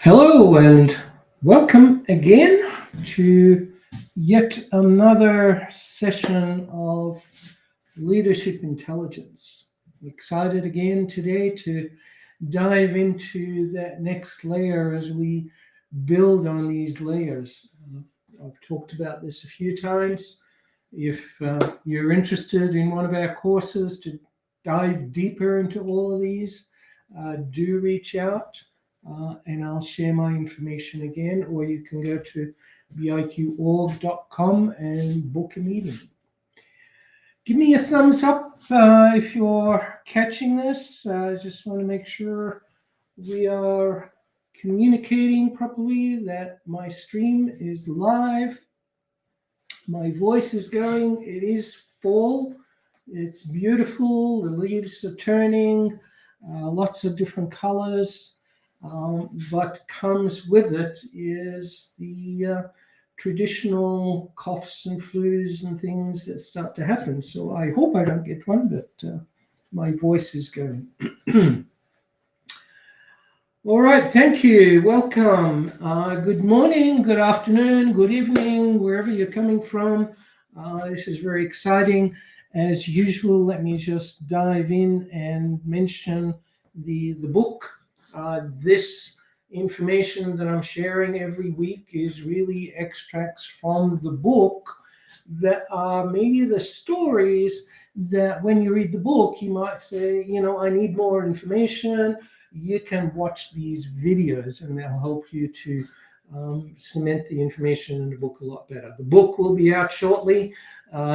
Hello and welcome again to yet another session of Leadership Intelligence. I'm excited again today to dive into that next layer as we build on these layers. I've talked about this a few times. If you're interested in one of our courses to dive deeper into all of these, do reach out. And I'll share my information again, or you can go to biqorg.com and book a meeting. Give me a thumbs up if you're catching this. I just want to make sure we are communicating properly, that my stream is live, my voice is going, it is fall, it's beautiful, the leaves are turning, lots of different colors. What comes with it is the traditional coughs and flus and things that start to happen. So I hope I don't get one, but my voice is going. All right, thank you. Welcome. Good morning, good afternoon, good evening, wherever you're coming from. This is very exciting. As usual, let me just dive in and mention the book. This information that I'm sharing every week is really extracts from the book that are maybe the stories that when you read the book, you might say, I need more information. You can watch these videos and they'll help you to cement the information in the book a lot better. The book will be out shortly,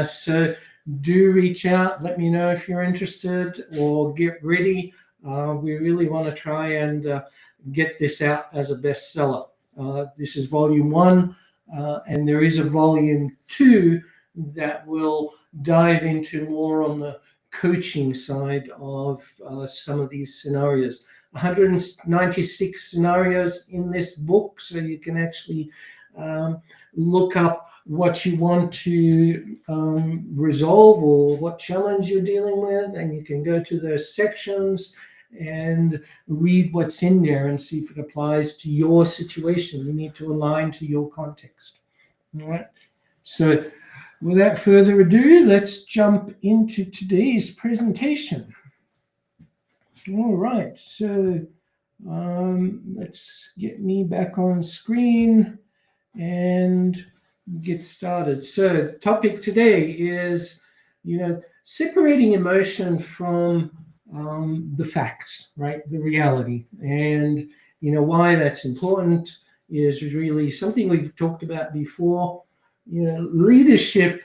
so do reach out. Let me know if you're interested or get ready. We really want to try and get this out as a bestseller. This is volume 1, and there is a volume 2 that will dive into more on the coaching side of some of these scenarios. 196 scenarios in this book, so you can actually look up what you want to resolve or what challenge you're dealing with, and you can go to those sections and read what's in there and see if it applies to your situation. You need to align to your context. All right. So without further ado, let's jump into today's presentation. All right. So let's get me back on screen and get started. So topic today is, separating emotion from the facts, right? The reality. And, why that's important is really something we've talked about before. Leadership,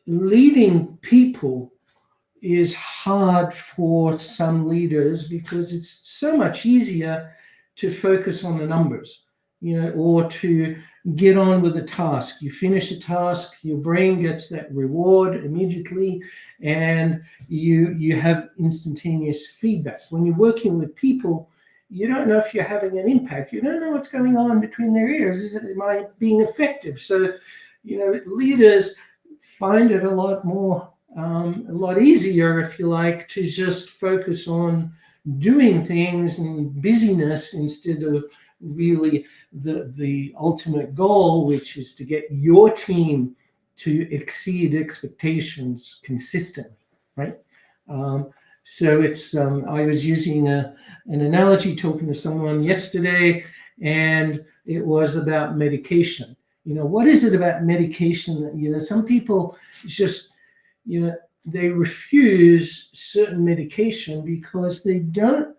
leading people is hard for some leaders because it's so much easier to focus on the numbers, or to get on with a task. You finish a task, your brain gets that reward immediately, and you have instantaneous feedback. When you're working with people, you don't know if you're having an impact. You don't know what's going on between their ears. Am I being effective? So, leaders find it a lot easier, if you like, to just focus on doing things and busyness instead of really the ultimate goal, which is to get your team to exceed expectations consistently, right? So it's I was using an analogy talking to someone yesterday, and it was about medication. What is it about medication that, some people just, they refuse certain medication because they don't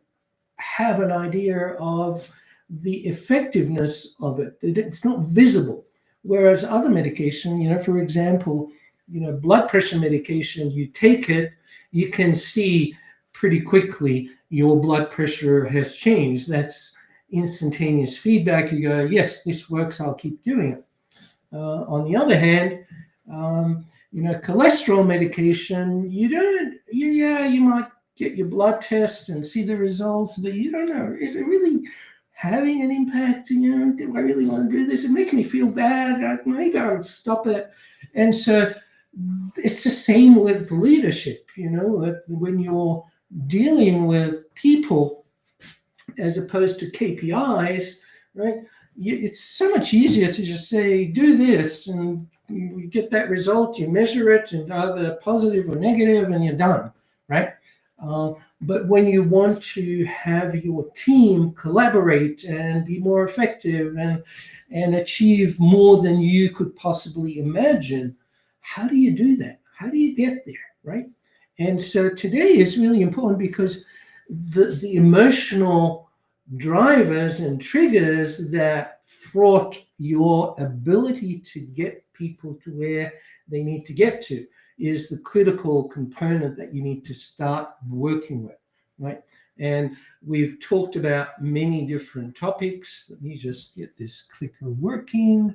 have an idea of the effectiveness of it. It's not visible. Whereas other medication, for example, blood pressure medication, you take it, you can see pretty quickly your blood pressure has changed. That's instantaneous feedback. You go, yes, this works, I'll keep doing it. On the other hand, cholesterol medication, you might get your blood test and see the results, but you don't know, is it really having an impact? Do I really want to do this? It makes me feel bad. Maybe I'll stop it. And so it's the same with leadership. When you're dealing with people, as opposed to KPIs, right? It's so much easier to just say, do this, and you get that result, you measure it, and either positive or negative, and you're done, right? But when you want to have your team collaborate and be more effective and achieve more than you could possibly imagine, how do you do that? How do you get there, right? And so today is really important because the emotional drivers and triggers that fraught your ability to get people to where they need to get to is the critical component that you need to start working with, right? And we've talked about many different topics. Let me just get this clicker working.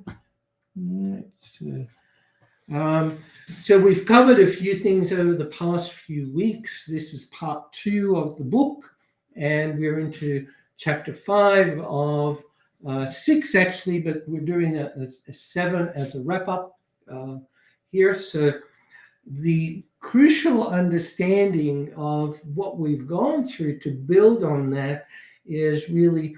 So we've covered a few things over the past few weeks. This is part 2 of the book, and we're into chapter 5 of 6 actually, but we're doing a 7 as a wrap-up here. So the crucial understanding of what we've gone through to build on that is really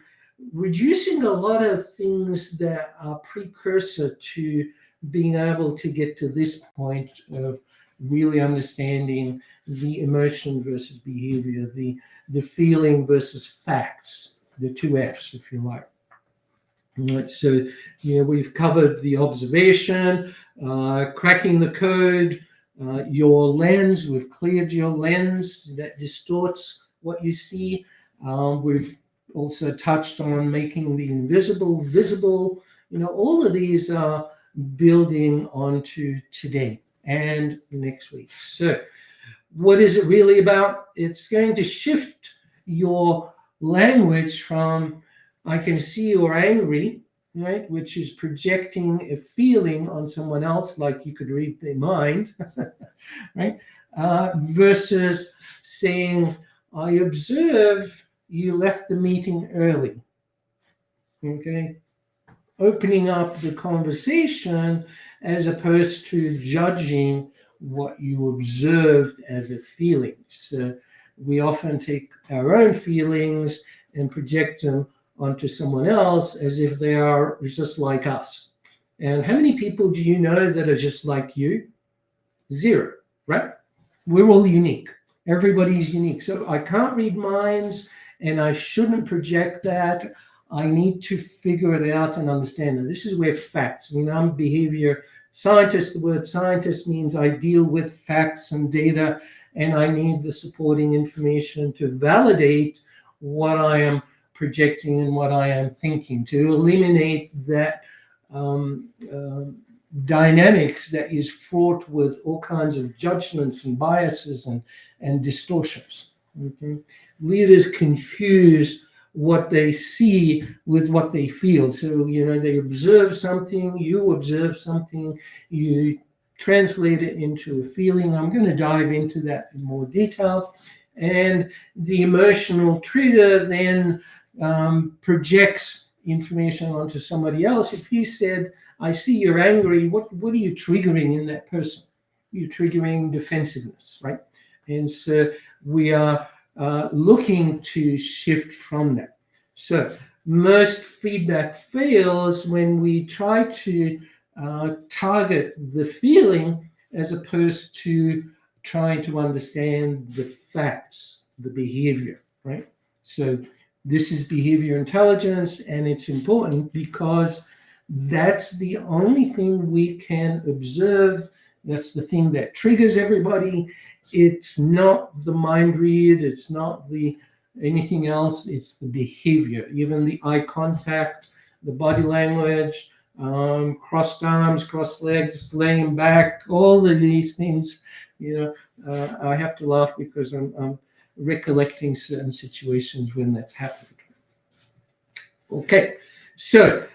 reducing a lot of things that are precursor to being able to get to this point of really understanding the emotion versus behavior, the feeling versus facts, the 2 F's, if you like. Right, so we've covered the observation, cracking the code, your lens. We've cleared your lens that distorts what you see. We've also touched on making the invisible visible. All of these are building onto today and next week. So what is it really about? It's going to shift your language from I can see you're angry, right, which is projecting a feeling on someone else like you could read their mind, right, versus saying I observe you left the meeting early. Okay, opening up the conversation as opposed to judging what you observed as a feeling. So we often take our own feelings and project them onto someone else as if they are just like us. And how many people do you know that are just like you? 0, right? We're all unique. Everybody's unique. So I can't read minds, and I shouldn't project that. I need to figure it out and understand it. This is where facts, I'm a behavior scientist. The word scientist means I deal with facts and data, and I need the supporting information to validate what I am projecting and what I am thinking, to eliminate that dynamics that is fraught with all kinds of judgments and biases and distortions. Okay? Leaders confuse what they see with what they feel. So, they observe something, you observe something, you translate it into a feeling. I'm going to dive into that in more detail. And the emotional trigger then projects information onto somebody else. If you said, I see you're angry, what are you triggering in that person? You're triggering defensiveness, right? And so we are looking to shift from that. So most feedback fails when we try to target the feeling as opposed to trying to understand the facts, the behavior, right? So this is behavior intelligence, and it's important because that's the only thing we can observe. That's the thing that triggers everybody. It's not the mind read, it's not anything else, it's the behavior, even the eye contact, the body language, crossed arms, crossed legs, laying back, all of these things. I have to laugh because I'm recollecting certain situations when that's happened. Okay, so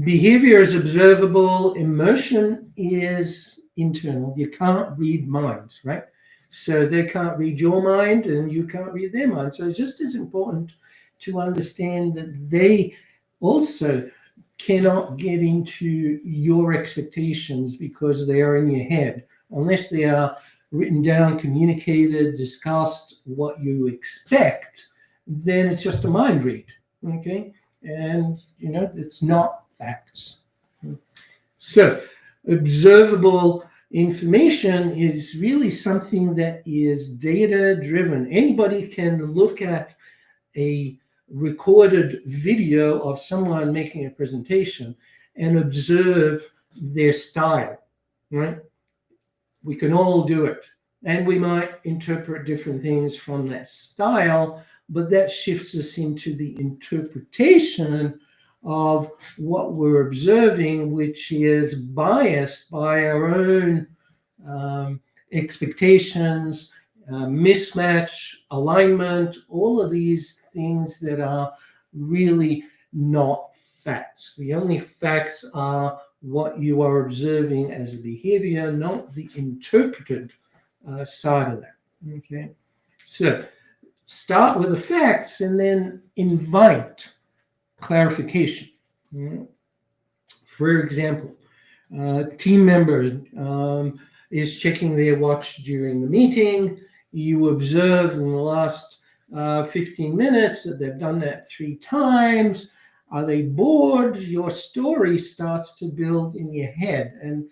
behavior is observable, emotion is internal. You can't read minds, right? So they can't read your mind and you can't read their mind. So it's just as important to understand that they also cannot get into your expectations because they are in your head, unless they are written down, communicated, discussed. What you expect, then it's just a mind read. Okay, and it's not facts. So, observable information is really something that is data driven. Anybody can look at a recorded video of someone making a presentation and observe their style, right? We can all do it. And we might interpret different things from that style, but that shifts us into the interpretation of what we're observing, which is biased by our own expectations, mismatch, alignment, all of these things that are really not facts. The only facts are what you are observing as a behavior, not the interpreted side of that. Okay, so start with the facts and then invite clarification. For example, team member is checking their watch during the meeting. You observe in the last 15 minutes that they've done that 3 times. Are they bored? Your story starts to build in your head. And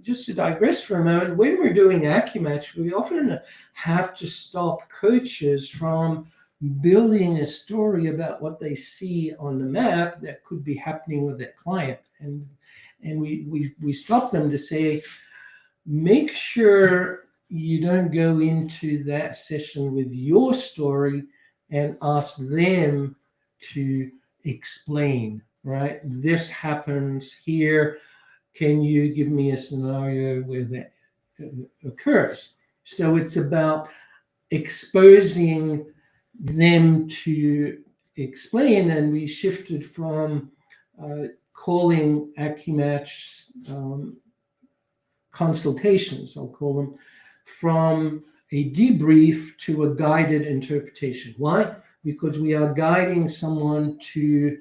just to digress for a moment, when we're doing AccuMatch, we often have to stop coaches from building a story about what they see on the map that could be happening with their client. And we stop them to say, make sure you don't go into that session with your story and ask them to explain, right? This happens here. Can you give me a scenario where that occurs? So it's about exposing them to explain, and we shifted from calling AccuMatch consultations, I'll call them, from a debrief to a guided interpretation. Why? Because we are guiding someone to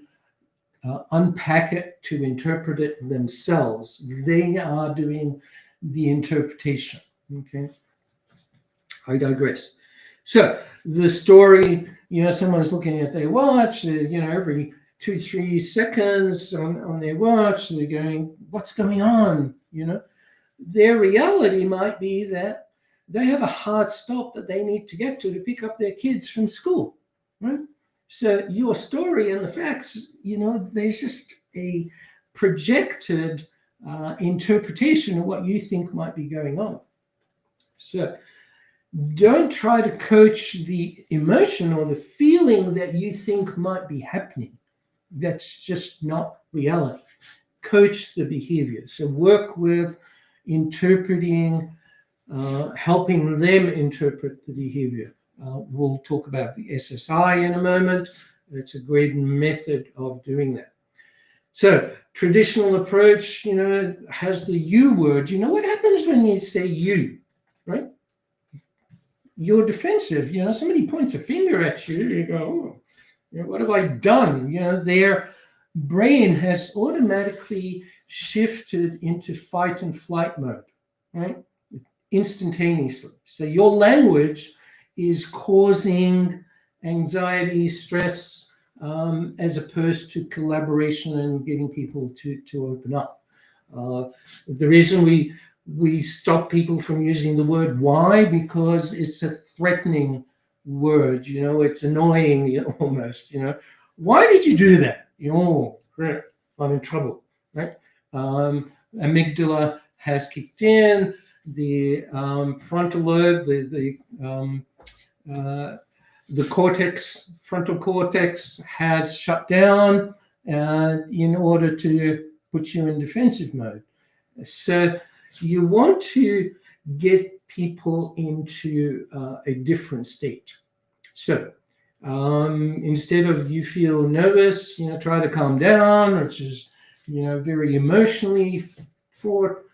unpack it, to interpret it themselves. They are doing the interpretation. Okay, I digress. So the story, someone's looking at their watch, every 2-3 seconds on their watch, they're going, what's going on? Their reality might be that they have a hard stop that they need to get to pick up their kids from school, right? So your story and the facts, there's just a projected interpretation of what you think might be going on. So don't try to coach the emotion or the feeling that you think might be happening. That's just not reality. Coach the behavior. So work with interpreting, helping them interpret the behavior. We'll talk about the SSI in a moment. It's a great method of doing that. So traditional approach, has the you word. What happens when you say you, right? You're defensive. Somebody points a finger at you, you go, oh, what have I done? Their brain has automatically shifted into fight and flight mode, right? Instantaneously. So your language is causing anxiety, stress, as opposed to collaboration and getting people to open up. The reason we stop people from using the word why, because it's a threatening word, it's annoying almost, why did you do that? Oh, crap, I'm in trouble, right? Amygdala has kicked in, the frontal lobe, the cortex, frontal cortex has shut down in order to put you in defensive mode. So you want to get people into a different state. So instead of you feel nervous, try to calm down, which is, very emotionally fraught.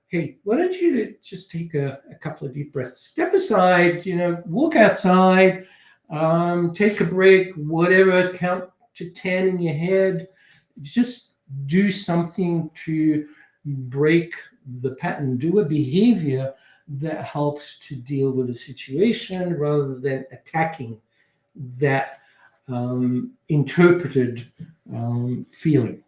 Hey, why don't you just take a couple of deep breaths, step aside, walk outside, take a break, whatever, count to 10 in your head, just do something to break the pattern, do a behavior that helps to deal with the situation rather than attacking that interpreted feeling.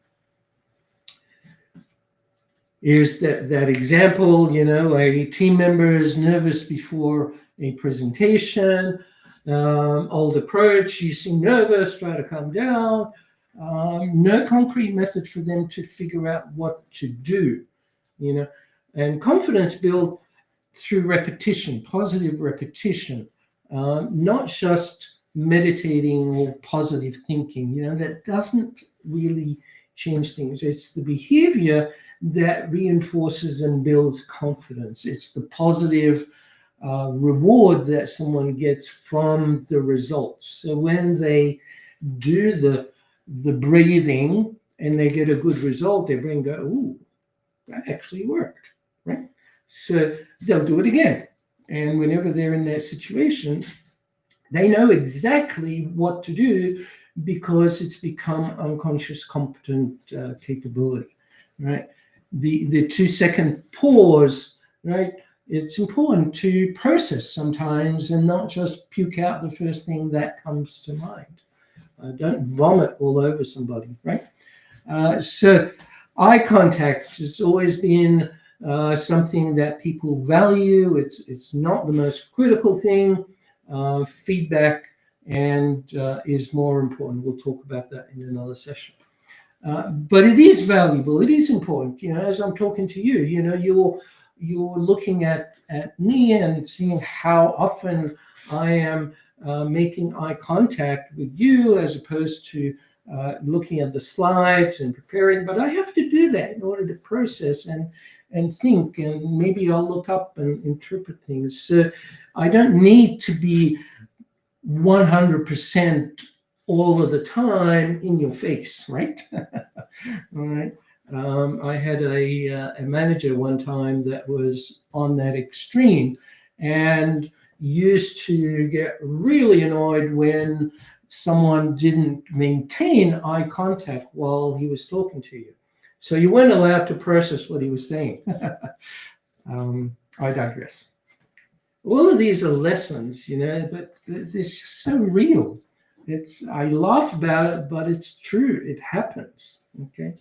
Here's that example, a team member is nervous before a presentation. Old approach, you seem nervous, try to calm down. No concrete method for them to figure out what to do, and confidence built through repetition, positive repetition, not just meditating or positive thinking. That doesn't really change things. It's the behavior that reinforces and builds confidence. It's the positive reward that someone gets from the results. So when they do the breathing and they get a good result, their brain go, "Ooh, that actually worked," right? So they'll do it again. And whenever they're in that situation, they know exactly what to do because it's become unconscious competent capability, right? The 2-second pause, right? It's important to process sometimes and not just puke out the first thing that comes to mind. Don't vomit all over somebody, right? So eye contact has always been something that people value. It's not the most critical thing. Feedback and is more important. We'll talk about that in another session. But it is valuable. It is important. As I'm talking to you, you're looking at me and seeing how often I am making eye contact with you as opposed to looking at the slides and preparing. But I have to do that in order to process and think, and maybe I'll look up and interpret things. So I don't need to be 100% all of the time in your face, right? All right. I had a manager one time that was on that extreme and used to get really annoyed when someone didn't maintain eye contact while he was talking to you. So you weren't allowed to process what he was saying. I digress. All of these are lessons, but it's so real. I laugh about it, but it's true. It happens. Okay.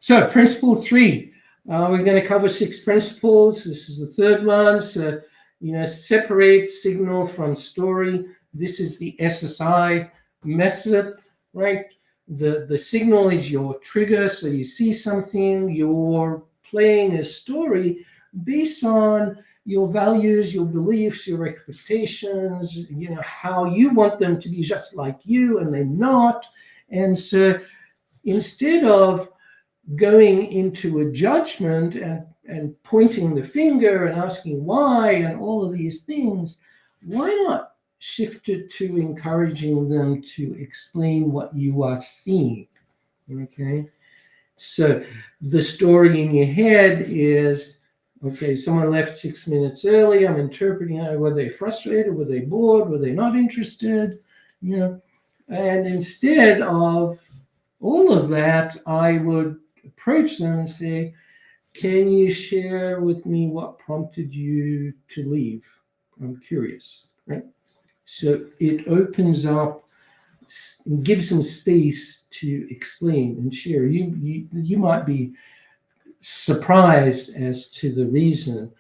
So principle 3, we're going to cover 6 principles. This is the third one. So, separate signal from story. This is the SSI method, right? The signal is your trigger. So you see something, you're playing a story based on your values, your beliefs, your expectations, how you want them to be just like you, and they're not. And so instead of going into a judgment and pointing the finger and asking why and all of these things, why not shift it to encouraging them to explain what you are seeing? Okay. So the story in your head is, okay, someone left 6 minutes early. I'm interpreting, were they frustrated? Were they bored? Were they not interested? And instead of all of that, I would approach them and say, can you share with me what prompted you to leave? I'm curious, right? So it opens up, gives them space to explain and share. You might be surprised as to the reason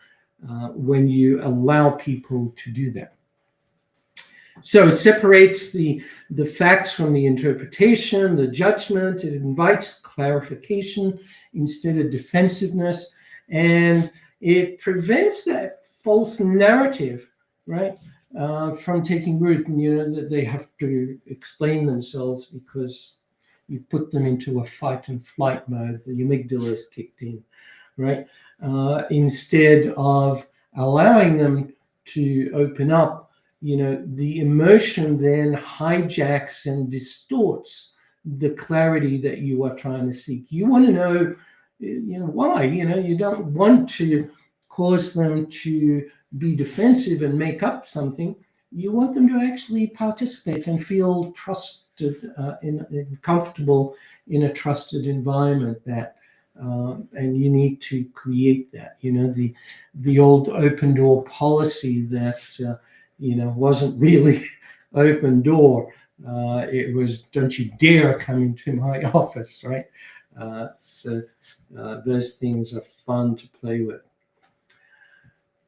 when you allow people to do that. So it separates the facts from the interpretation, the judgment. It invites clarification instead of defensiveness, and it prevents that false narrative, right, from taking root. And that they have to explain themselves because you put them into a fight and flight mode. The amygdala is kicked in, right? Instead of allowing them to open up, the emotion then hijacks and distorts the clarity that you are trying to seek. You want to know, why. You don't want to cause them to be defensive and make up something. You want them to actually participate and feel trusted and comfortable in a trusted environment. And you need to create that. The old open door policy that wasn't really open door. It was, don't you dare come into my office, right? So those things are fun to play with.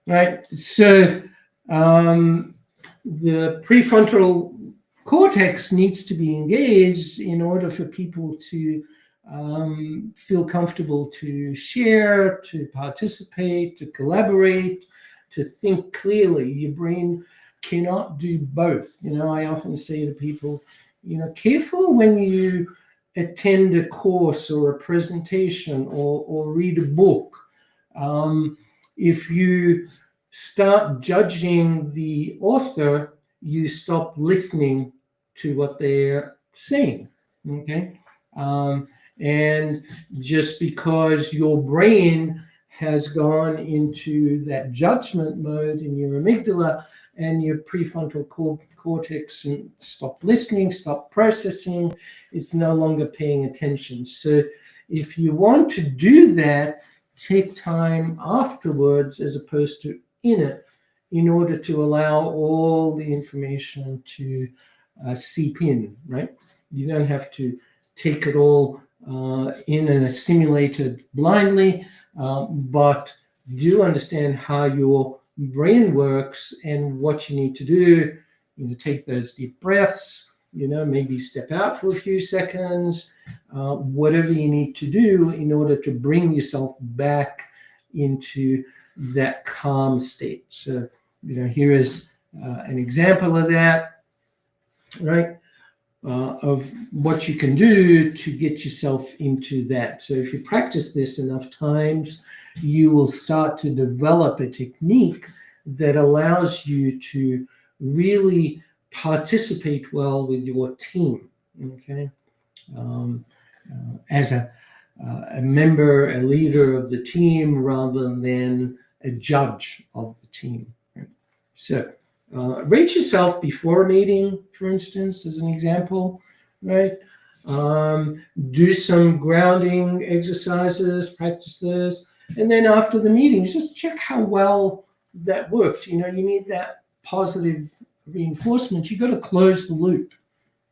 Right. So the prefrontal cortex needs to be engaged in order for people to feel comfortable to share, to participate, to collaborate, to think clearly. Your brain cannot do both. I often say to people, careful when you attend a course or a presentation or read a book. If you start judging the author, you stop listening to what they're saying. Okay. And just because your brain has gone into that judgment mode in your amygdala and your prefrontal cortex and stop listening, stop processing, it's no longer paying attention. So if you want to do that, take time afterwards as opposed to in it, in order to allow all the information to seep in, right? You don't have to take it all in and assimilate it blindly, but do understand how your brain works and what you need to do. Take those deep breaths, maybe step out for a few seconds, whatever you need to do in order to bring yourself back into that calm state. So, here is an example of that, right? Of what you can do to get yourself into that. So if you practice this enough times, you will start to develop a technique that allows you to really participate well with your team, okay? As a member, a leader of the team, rather than a judge of the team. Right? So rate yourself before a meeting, for instance, as an example, right? Do some grounding exercises, practice this. And then after the meeting, just check how well that worked. You need that positive reinforcement. You got to close the loop.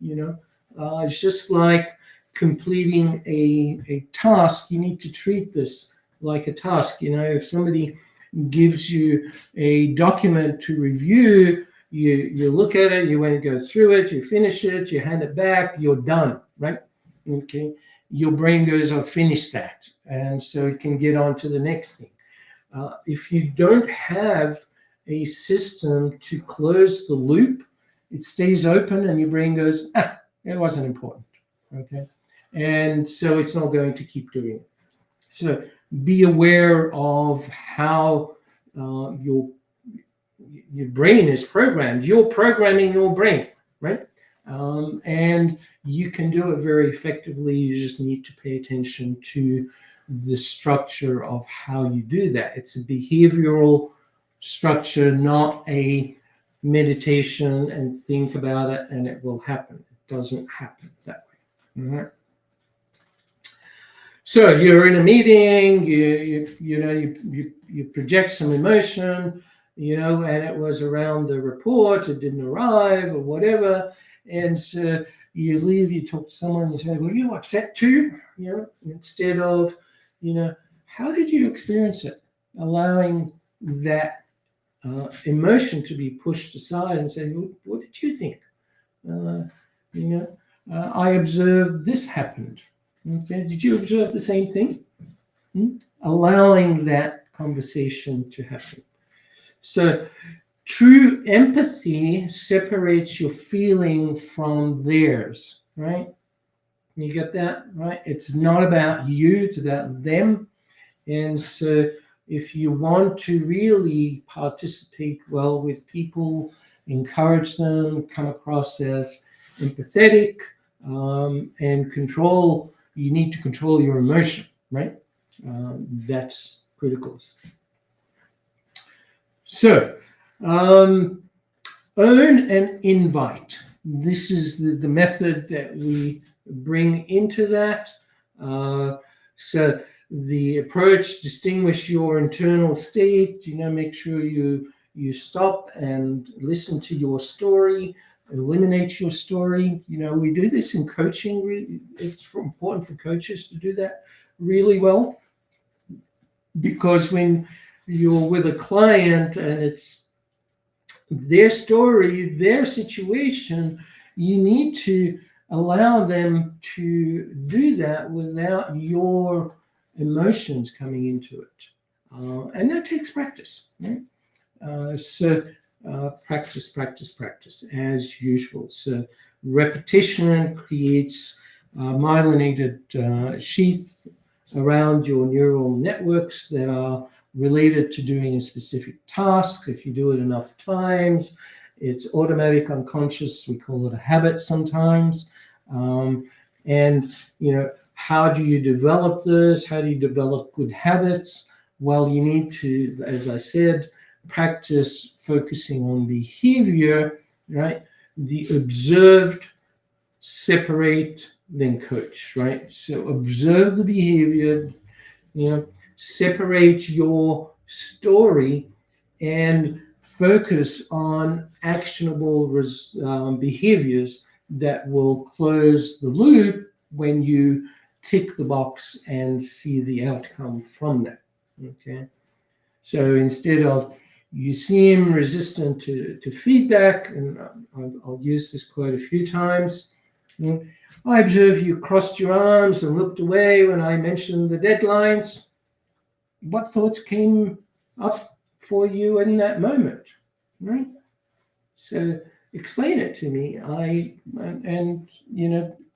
It's just like completing a task. You need to treat this like a task. If somebody gives you a document to review, you look at it, you want to go through it, you finish it, you hand it back, you're done, right? Okay. Your brain goes, I've finished that. And so it can get on to the next thing. If you don't have a system to close the loop, it stays open and your brain goes, it wasn't important. Okay. And so it's not going to keep doing it. So be aware of how your brain is programmed. You're programming your brain, right? And you can do it very effectively. You just need to pay attention to the structure of how you do that. It's a behavioral structure, not a meditation and think about it and it will happen. It doesn't happen that way. All right. So you're in a meeting, you project some emotion, and it was around the report, it didn't arrive or whatever. And so you leave, you talk to someone, you say, were you upset too? Instead of, how did you experience it? Allowing that emotion to be pushed aside and say, what did you think? I observed this happened. Okay, did you observe the same thing? Allowing that conversation to happen. So true empathy separates your feeling from theirs, right? You get that, right? It's not about you, it's about them. And so if you want to really participate well with people, encourage them, come across as empathetic, and control, you need to control your emotion, right? That's critical. So, own and invite. This is the method that we bring into that. So the approach, distinguish your internal state, make sure you stop and listen to your story. eliminate your story. We do this in coaching. It's important for coaches to do that really well, because when you're with a client and it's their story, their situation, you need to allow them to do that without your emotions coming into it. And that takes practice, right? Practice, practice, practice, as usual. So repetition creates myelinated sheath around your neural networks that are related to doing a specific task. If you do it enough times, it's automatic unconscious. We call it a habit sometimes. And, how do you develop this? How do you develop good habits? Well, you need to, as I said, practice focusing on behavior, right? The observed, separate, then coach, right? So observe the behavior, separate your story, and focus on actionable behaviors that will close the loop when you tick the box and see the outcome from that. Okay. So instead of you seem resistant to feedback, and I'll use this quote a few times. I observe you crossed your arms and looked away when I mentioned the deadlines. What thoughts came up for you in that moment, right? So explain it to me.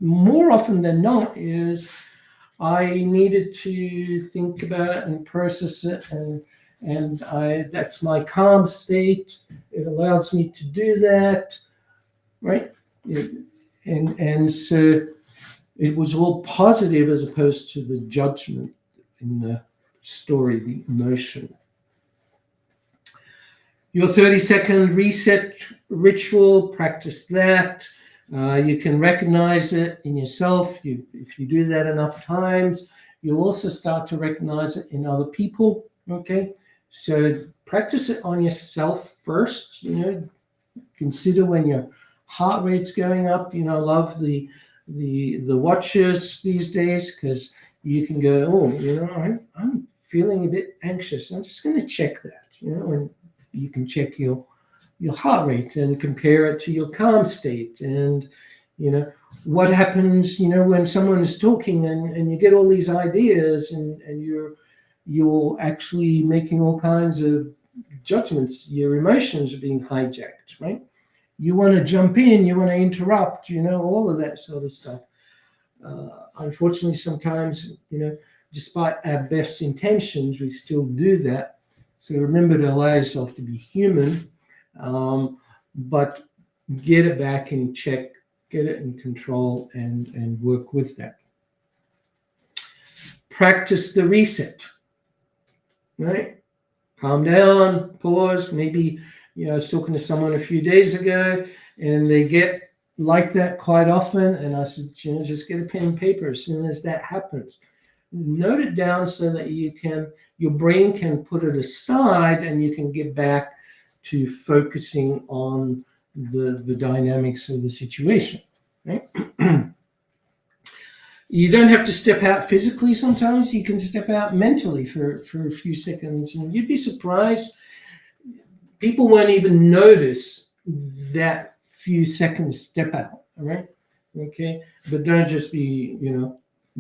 More often than not is I needed to think about it and process it, and that's my calm state. It allows me to do that, right? And so it was all positive as opposed to the judgment in the story, the emotion. Your 30-second reset ritual, practice that. You can recognize it in yourself. If you do that enough times, you'll also start to recognize it in other people. Okay, so practice it on yourself first. Consider when your heart rate's going up. I love the watches these days, because you can go, oh, I'm feeling a bit anxious. I'm just going to check that. And you can check your heart rate and compare it to your calm state. And what happens when someone is talking and you get all these ideas, and you're actually making all kinds of judgments. Your emotions are being hijacked, right? You want to jump in, you want to interrupt, all of that sort of stuff. Unfortunately, sometimes, despite our best intentions, we still do that. So remember to allow yourself to be human, but get it back in check, get it in control, and work with that. Practice the reset, right? Calm down, pause. Maybe, I was talking to someone a few days ago, and they get like that quite often. And I said, just get a pen and paper as soon as that happens. Note it down so that your brain can put it aside, and you can get back to focusing on the dynamics of the situation, right? You don't have to step out physically sometimes. You can step out mentally for a few seconds, and you'd be surprised. People won't even notice that few seconds step out, all right? Okay, but don't just be,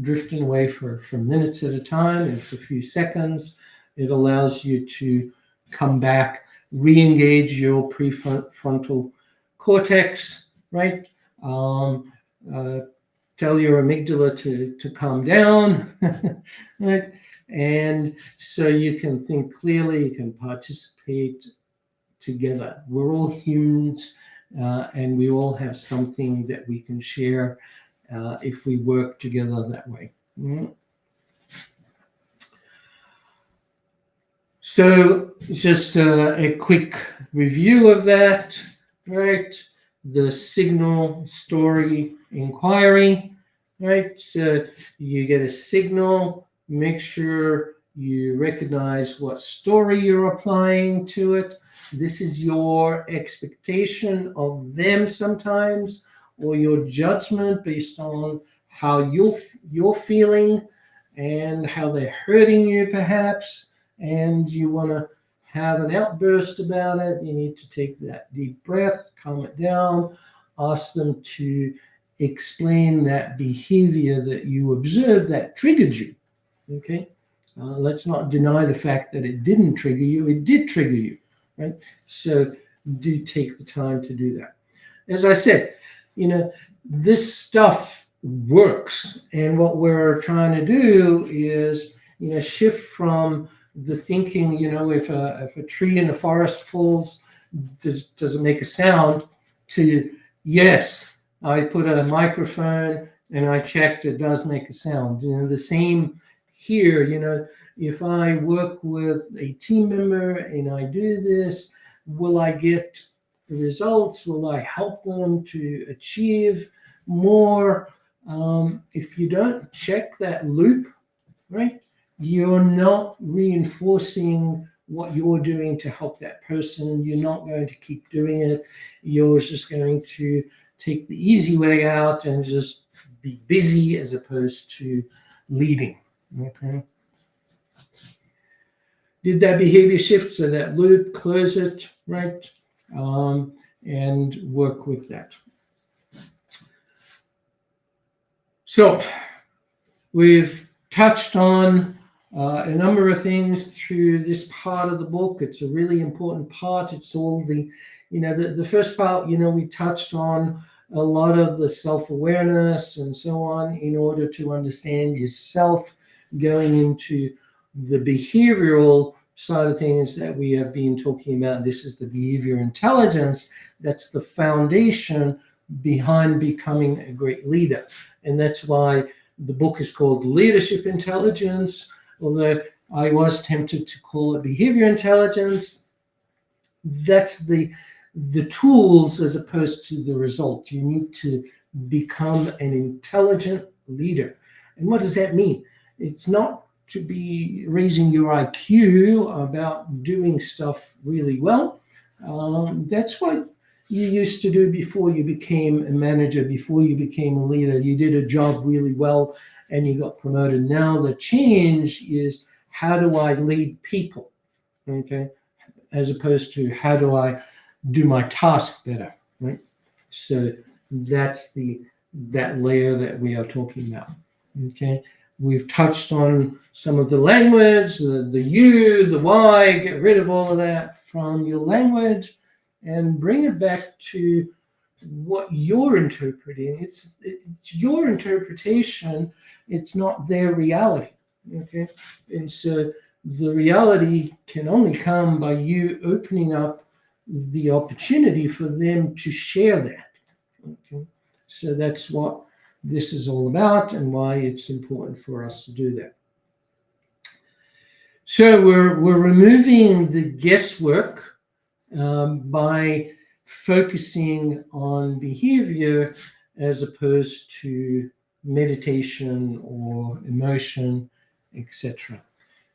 drifting away for minutes at a time. It's a few seconds. It allows you to come back, re-engage your prefrontal cortex, right? Tell your amygdala to calm down, right? And so you can think clearly, you can participate together. We're all humans, and we all have something that we can share if we work together that way. So just a quick review of that, right? The signal, story, inquiry, right? So you get a signal, make sure you recognize what story you're applying to it. This is your expectation of them sometimes, or your judgment based on how you're feeling and how they're hurting you, perhaps, and you want to have an outburst about it. You need to take that deep breath, calm it down, ask them to explain that behavior that you observed that triggered you. Okay, let's not deny the fact that it didn't trigger you. It did trigger you, right? So do take the time to do that. As I said, this stuff works, and what we're trying to do is, shift from the thinking, if a tree in the forest falls, does it make a sound, to yes, I put a microphone and I checked, it does make a sound. The same here, if I work with a team member and I do this, will I get the results? Will I help them to achieve more? If you don't check that loop, right, you're not reinforcing what you're doing to help that person. You're not going to keep doing it. You're just going to take the easy way out and just be busy as opposed to leading. Okay. Did that behavior shift? So that loop, close it, right? And work with that. So we've touched on a number of things through this part of the book. It's a really important part. It's all the first part, we touched on a lot of the self-awareness and so on in order to understand yourself, going into the behavioral side of things that we have been talking about. This is the behavior intelligence. That's the foundation behind becoming a great leader. And that's why the book is called Leadership Intelligence, although I was tempted to call it behavior intelligence. That's the tools as opposed to the result. You need to become an intelligent leader. And what does that mean? It's not to be raising your IQ about doing stuff really well. That's what you used to do before you became a manager, before you became a leader. You did a job really well and you got promoted. Now the change is, how do I lead people? Okay, as opposed to how do I do my task better, right? So that's that layer that we are talking about. Okay, we've touched on some of the language, the you, the why. Get rid of all of that from your language and bring it back to what you're interpreting. It's your interpretation. It's not their reality. Okay, and so the reality can only come by you opening up the opportunity for them to share that. Okay, so that's what this is all about and why it's important for us to do that. So we're removing the guesswork by focusing on behavior as opposed to meditation or emotion, etc.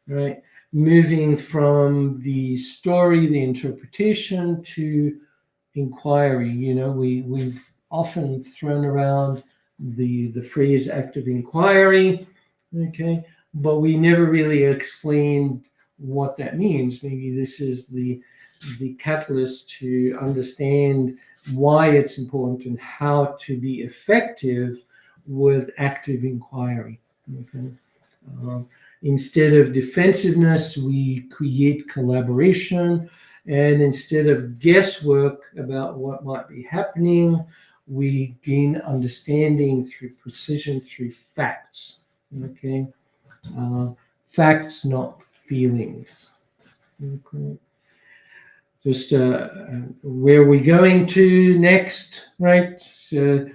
Right? Moving from the story, the interpretation, to inquiry. We've often thrown around the phrase active inquiry, okay, but we never really explained what that means. Maybe this is the catalyst to understand why it's important and how to be effective with active inquiry. Okay. Instead of defensiveness, we create collaboration. And instead of guesswork about what might be happening, we gain understanding through precision, through facts. Okay, facts, not feelings. Okay. Just where we're going to next, right? So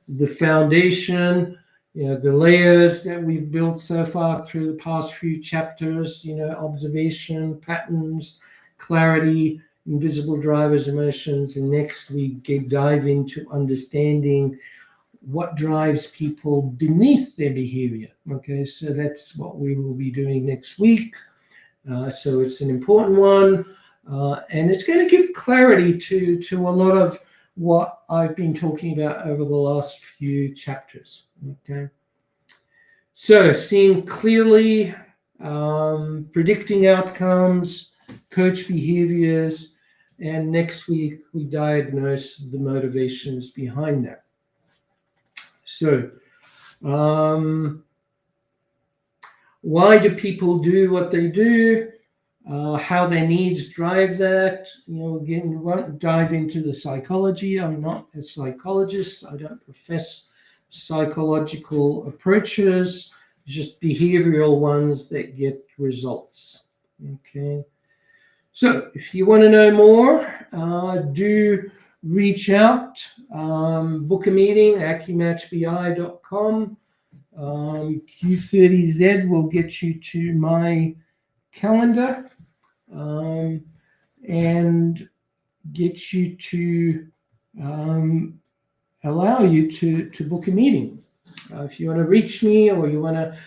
the foundation, the layers that we've built so far through the past few chapters, observation, patterns, clarity, invisible drivers, emotions. And next we dive into understanding what drives people beneath their behavior. Okay, so that's what we will be doing next week. So it's an important one. And it's going to give clarity to a lot of what I've been talking about over the last few chapters. Okay. So seeing clearly, predicting outcomes, coach behaviors, and next week we diagnose the motivations behind that. So why do people do what they do? How their needs drive that. Again, we won't dive into the psychology. I'm not a psychologist. I don't profess psychological approaches, just behavioral ones that get results. Okay. So if you want to know more, do reach out, book a meeting, acumatchbi.com. Q30Z will get you to my calendar and get you to allow you to book a meeting. If you want to reach me or you want to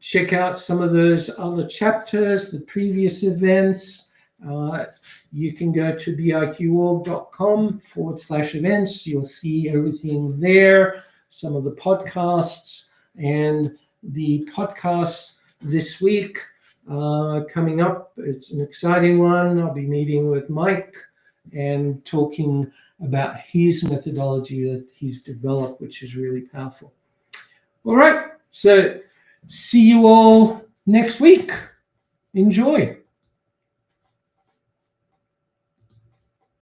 check out some of those other chapters, the previous events, you can go to biqorg.com/events. You'll see everything there, some of the podcasts, and the podcasts this week coming up. It's an exciting one. I'll be meeting with Mike and talking about his methodology that he's developed, which is really powerful. All right, so see you all next week. Enjoy.